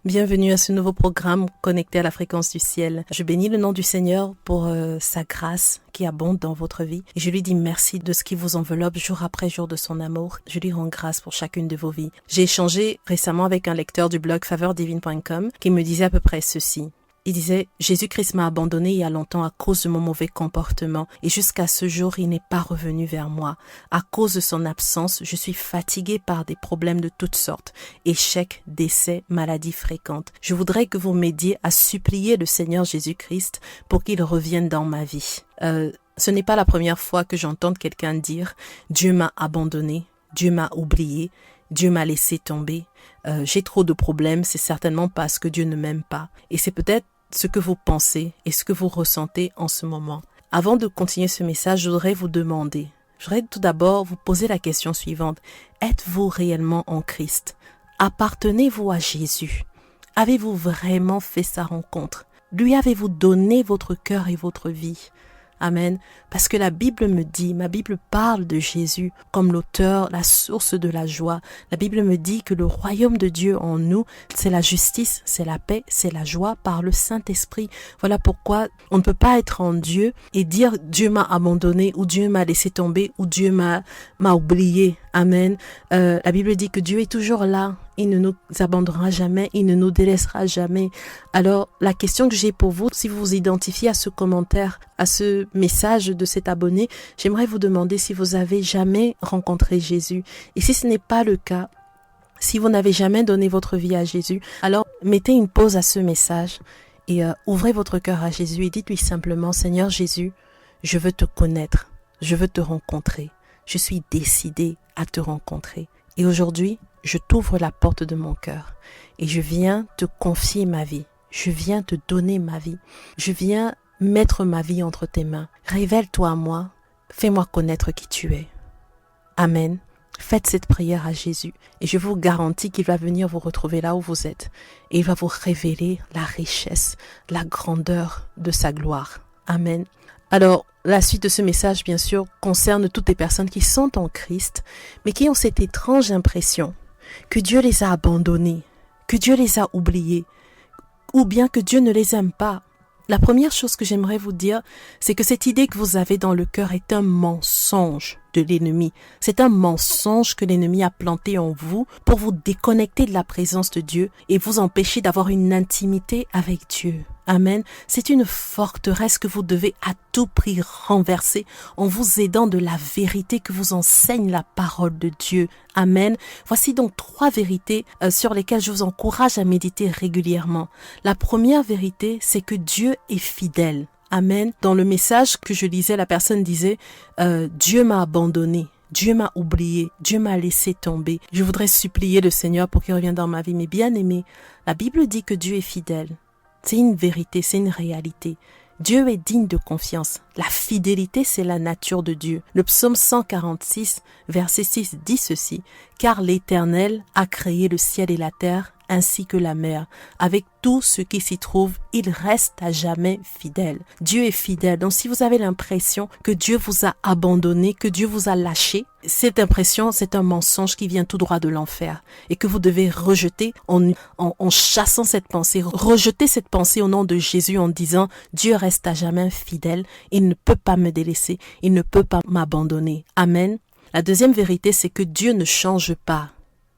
Bienvenue à ce nouveau programme connecté à la fréquence du ciel. Je bénis le nom du Seigneur pour sa grâce qui abonde dans votre vie. Et je lui dis merci de ce qui vous enveloppe jour après jour de son amour. Je lui rends grâce pour chacune de vos vies. J'ai échangé récemment avec un lecteur du blog faveurdivine.com qui me disait à peu près ceci. Il disait « Jésus-Christ m'a abandonné il y a longtemps à cause de mon mauvais comportement et jusqu'à ce jour, il n'est pas revenu vers moi. À cause de son absence, je suis fatigué par des problèmes de toutes sortes, échecs, décès, maladies fréquentes. Je voudrais que vous m'aidiez à supplier le Seigneur Jésus-Christ pour qu'il revienne dans ma vie. » Ce n'est pas la première fois que j'entends quelqu'un dire « Dieu m'a abandonné, Dieu m'a oublié, Dieu m'a laissé tomber. J'ai trop de problèmes, c'est certainement parce que Dieu ne m'aime pas. » Et c'est peut-être ce que vous pensez et ce que vous ressentez en ce moment. Avant de continuer ce message, je voudrais vous demander, je voudrais tout d'abord vous poser la question suivante. Êtes-vous réellement en Christ? Appartenez-vous à Jésus? Avez-vous vraiment fait sa rencontre? Lui avez-vous donné votre cœur et votre vie? Amen. Parce que la Bible me dit, ma Bible parle de Jésus comme l'auteur, la source de la joie. La Bible me dit que le royaume de Dieu en nous, c'est la justice, c'est la paix, c'est la joie par le Saint-Esprit. Voilà pourquoi on ne peut pas être en Dieu et dire Dieu m'a abandonné ou Dieu m'a laissé tomber ou Dieu m'a oublié. Amen. La Bible dit que Dieu est toujours là. Il ne nous abandonnera jamais, il ne nous délaissera jamais. Alors, la question que j'ai pour vous, si vous vous identifiez à ce commentaire, à ce message de cet abonné, j'aimerais vous demander si vous avez jamais rencontré Jésus. Et si ce n'est pas le cas, si vous n'avez jamais donné votre vie à Jésus, alors mettez une pause à ce message et ouvrez votre cœur à Jésus et dites-lui simplement, Seigneur Jésus, je veux te connaître, je veux te rencontrer. Je suis décidé à te rencontrer. Et aujourd'hui, je t'ouvre la porte de mon cœur et je viens te confier ma vie. Je viens te donner ma vie. Je viens mettre ma vie entre tes mains. Révèle-toi à moi. Fais-moi connaître qui tu es. Amen. Faites cette prière à Jésus et je vous garantis qu'il va venir vous retrouver là où vous êtes et il va vous révéler la richesse, la grandeur de sa gloire. Amen. Alors, la suite de ce message, bien sûr, concerne toutes les personnes qui sont en Christ, mais qui ont cette étrange impression que Dieu les a abandonnés, que Dieu les a oubliés, ou bien que Dieu ne les aime pas. La première chose que j'aimerais vous dire, c'est que cette idée que vous avez dans le cœur est un mensonge de l'ennemi. C'est un mensonge que l'ennemi a planté en vous pour vous déconnecter de la présence de Dieu et vous empêcher d'avoir une intimité avec Dieu. Amen. C'est une forteresse que vous devez à tout prix renverser en vous aidant de la vérité que vous enseigne la parole de Dieu. Amen. Voici donc 3 vérités sur lesquelles je vous encourage à méditer régulièrement. La première vérité, c'est que Dieu est fidèle. Amen. Dans le message que je lisais, la personne disait Dieu m'a abandonné. Dieu m'a oublié, Dieu m'a laissé tomber. Je voudrais supplier le Seigneur pour qu'il revienne dans ma vie. Mais bien aimé, la Bible dit que Dieu est fidèle. C'est une vérité, c'est une réalité. Dieu est digne de confiance. La fidélité, c'est la nature de Dieu. Le psaume 146, verset 6 dit ceci. « Car l'Éternel a créé le ciel et la terre, ainsi que la mer. Avec tout ce qui s'y trouve, il reste à jamais fidèle. » Dieu est fidèle. Donc si vous avez l'impression que Dieu vous a abandonné, que Dieu vous a lâché, cette impression, c'est un mensonge qui vient tout droit de l'enfer et que vous devez rejeter en chassant cette pensée. Rejetez cette pensée au nom de Jésus en disant « Dieu reste à jamais fidèle, il ne peut pas me délaisser, il ne peut pas m'abandonner. » Amen. La deuxième vérité, c'est que Dieu ne change pas.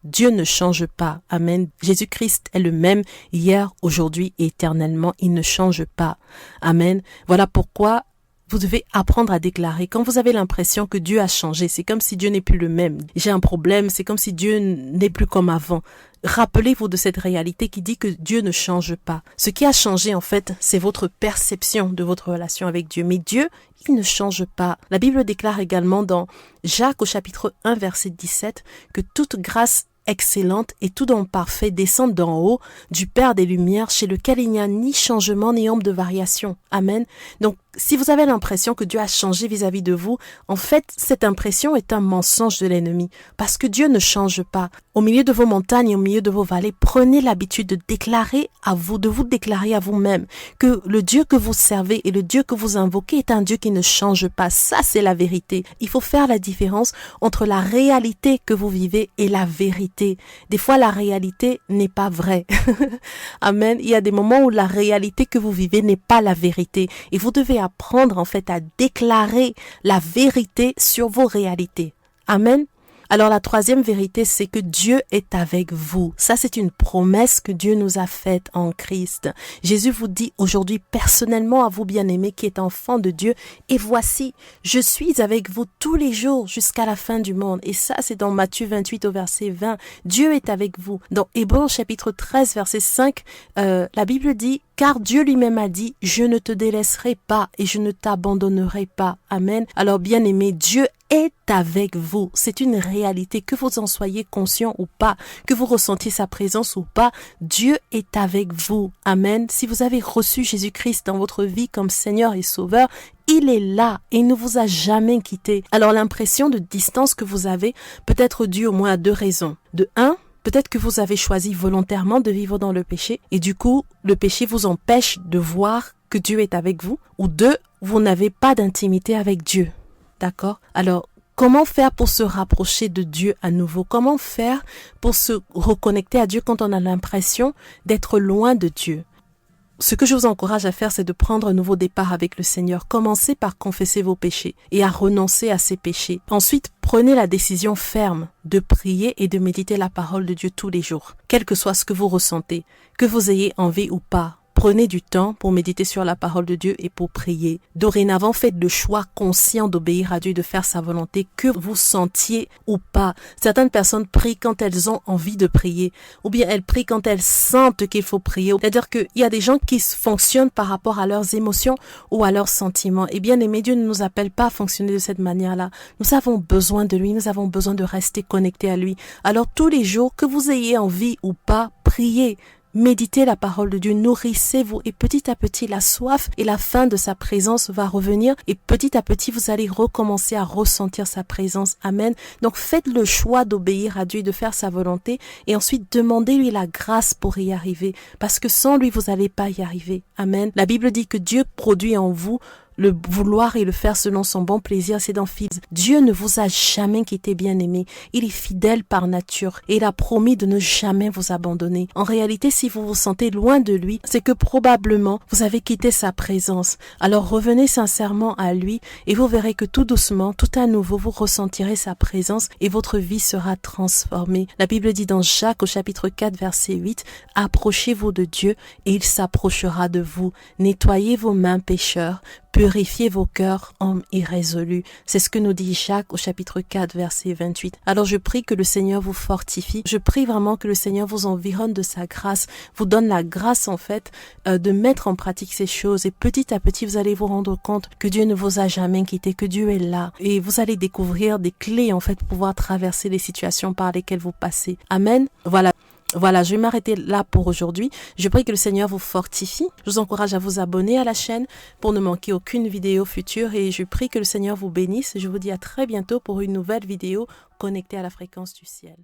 Dieu ne change pas. Amen. Jésus-Christ est le même hier, aujourd'hui et éternellement. Il ne change pas. Amen. Voilà pourquoi vous devez apprendre à déclarer. Quand vous avez l'impression que Dieu a changé, c'est comme si Dieu n'est plus le même. J'ai un problème, c'est comme si Dieu n'est plus comme avant. Rappelez-vous de cette réalité qui dit que Dieu ne change pas. Ce qui a changé, en fait, c'est votre perception de votre relation avec Dieu. Mais Dieu, il ne change pas. La Bible déclare également dans Jacques au chapitre 1, verset 17, que toute grâce excellente et tout don parfait descendent d'en haut du Père des Lumières, chez lequel il n'y a ni changement ni ombre de variation. Amen. Donc, Si vous avez l'impression que Dieu a changé vis-à-vis de vous, en fait, cette impression est un mensonge de l'ennemi. Parce que Dieu ne change pas. Au milieu de vos montagnes et au milieu de vos vallées, prenez l'habitude de déclarer à vous, de vous déclarer à vous-même que le Dieu que vous servez et le Dieu que vous invoquez est un Dieu qui ne change pas. Ça, c'est la vérité. Il faut faire la différence entre la réalité que vous vivez et la vérité. Des fois, la réalité n'est pas vraie. Amen. Il y a des moments où la réalité que vous vivez n'est pas la vérité. Et vous devez apprendre en fait à déclarer la vérité sur vos réalités. Amen. Alors la troisième vérité, c'est que Dieu est avec vous. Ça, c'est une promesse que Dieu nous a faite en Christ. Jésus vous dit aujourd'hui personnellement à vous bien-aimés qui êtes enfants de Dieu, et voici, je suis avec vous tous les jours jusqu'à la fin du monde. Et ça, c'est dans Matthieu 28 au verset 20. Dieu est avec vous. Dans Hébreux chapitre 13 verset 5, la Bible dit: car Dieu lui-même a dit, je ne te délaisserai pas et je ne t'abandonnerai pas. Amen. Alors bien-aimés, Dieu est avec vous. C'est une réalité, que vous en soyez conscient ou pas, que vous ressentiez sa présence ou pas, Dieu est avec vous. Amen. Si vous avez reçu Jésus-Christ dans votre vie comme Seigneur et Sauveur, il est là et il ne vous a jamais quitté. Alors l'impression de distance que vous avez peut être due au moins à deux raisons. De un, peut-être que vous avez choisi volontairement de vivre dans le péché et du coup, le péché vous empêche de voir que Dieu est avec vous. Ou deux, vous n'avez pas d'intimité avec Dieu. D'accord? Alors, comment faire pour se rapprocher de Dieu à nouveau? Comment faire pour se reconnecter à Dieu quand on a l'impression d'être loin de Dieu? Ce que je vous encourage à faire, c'est de prendre un nouveau départ avec le Seigneur. Commencez par confesser vos péchés et à renoncer à ces péchés. Ensuite, prenez la décision ferme de prier et de méditer la parole de Dieu tous les jours, quel que soit ce que vous ressentez, que vous ayez envie ou pas. Prenez du temps pour méditer sur la parole de Dieu et pour prier. Dorénavant, faites le choix conscient d'obéir à Dieu, de faire sa volonté, que vous sentiez ou pas. Certaines personnes prient quand elles ont envie de prier, ou bien elles prient quand elles sentent qu'il faut prier. C'est-à-dire qu'il y a des gens qui fonctionnent par rapport à leurs émotions ou à leurs sentiments. Et bien aimé, Dieu ne nous appelle pas à fonctionner de cette manière-là. Nous avons besoin de lui, nous avons besoin de rester connectés à lui. Alors tous les jours, que vous ayez envie ou pas, priez. Méditez la parole de Dieu, nourrissez-vous et petit à petit la soif et la faim de sa présence va revenir et petit à petit vous allez recommencer à ressentir sa présence. Amen. Donc faites le choix d'obéir à Dieu, de faire sa volonté et ensuite demandez-lui la grâce pour y arriver parce que sans lui vous n'allez pas y arriver. Amen. La Bible dit que Dieu produit en vous le vouloir et le faire selon son bon plaisir, c'est dans Philippiens. Dieu ne vous a jamais quitté, bien-aimé. Il est fidèle par nature et il a promis de ne jamais vous abandonner. En réalité, si vous vous sentez loin de lui, c'est que probablement vous avez quitté sa présence. Alors revenez sincèrement à lui et vous verrez que tout doucement, tout à nouveau, vous ressentirez sa présence et votre vie sera transformée. La Bible dit dans Jacques au chapitre 4 verset 8, « Approchez-vous de Dieu et il s'approchera de vous. Nettoyez vos mains pécheurs. Purifiez vos cœurs, hommes irrésolus. » C'est ce que nous dit Jacques au chapitre 4, verset 28. Alors je prie que le Seigneur vous fortifie. Je prie vraiment que le Seigneur vous environne de sa grâce, vous donne la grâce en fait de mettre en pratique ces choses. Et petit à petit, vous allez vous rendre compte que Dieu ne vous a jamais quitté, que Dieu est là. Et vous allez découvrir des clés en fait pour pouvoir traverser les situations par lesquelles vous passez. Amen. Voilà, je vais m'arrêter là pour aujourd'hui. Je prie que le Seigneur vous fortifie. Je vous encourage à vous abonner à la chaîne pour ne manquer aucune vidéo future et je prie que le Seigneur vous bénisse. Je vous dis à très bientôt pour une nouvelle vidéo connectée à la fréquence du ciel.